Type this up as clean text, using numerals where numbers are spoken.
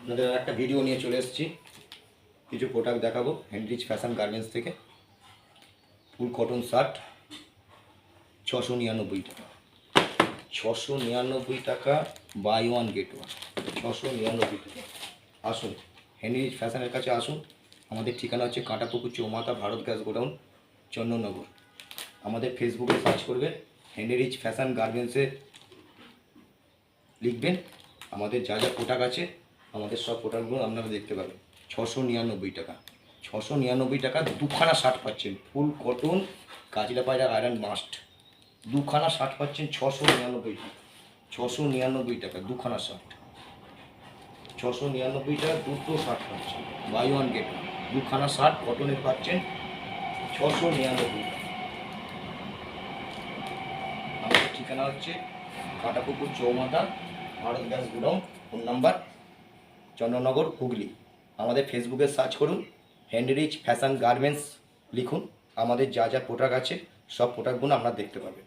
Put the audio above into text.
আপনাদের একটা ভিডিও নিয়ে চলে এসেছি। কিছু প্রোডাক্ট দেখাবো হেনরিচ ফ্যাশন গার্মেন্টস থেকে। ফুল কটন শার্ট 699 টাকা, 699 টাকা, বাই ওয়ান গেট ওয়ান, 699 টাকা। আসুন হেনরিচ ফ্যাশনের কাছে আসুন। আমাদের ঠিকানা হচ্ছে কাঁটাপুকুর চৌমাথা, ভারত গ্যাস গোডাউন, চন্দননগর। আমাদের ফেসবুকে সার্চ করবেন, হেনরিচ ফ্যাশন গার্মেন্টসে লিখবেন। আমাদের যা যা প্রোডাক্ট আছে, আমাদের সব প্রোডাক্টগুলো আপনারা দেখতে পাবেন। 699 টাকা, 699 টাকা দুখানা শার্ট পাচ্ছেন। ফুল কটন কাজলা পায়রা আয়রন মাস্ট, দুখানা শার্ট পাচ্ছেন 699 টাকা। 699 টাকা দুখানা শার্ট, 699 টাকা দুটো শার্ট পাচ্ছেন, বাই ওয়ান গেট ওয়ান। দুখানা শার্ট কটনের পাচ্ছেন 699 টাকা। আমাদের ঠিকানা হচ্ছে কাঁটাপুকুর চৌমাথা, Bharat gas godown, phone number Chandannagar, Hooghly. আমাদের ফেসবুকে সার্চ করুন, হেনরিচ ফ্যাশন গার্মেন্টস লিখুন। আমাদের যা যা প্রোডাক্ট আছে সব প্রোডাক্টগুলো আপনারা দেখতে পাবেন।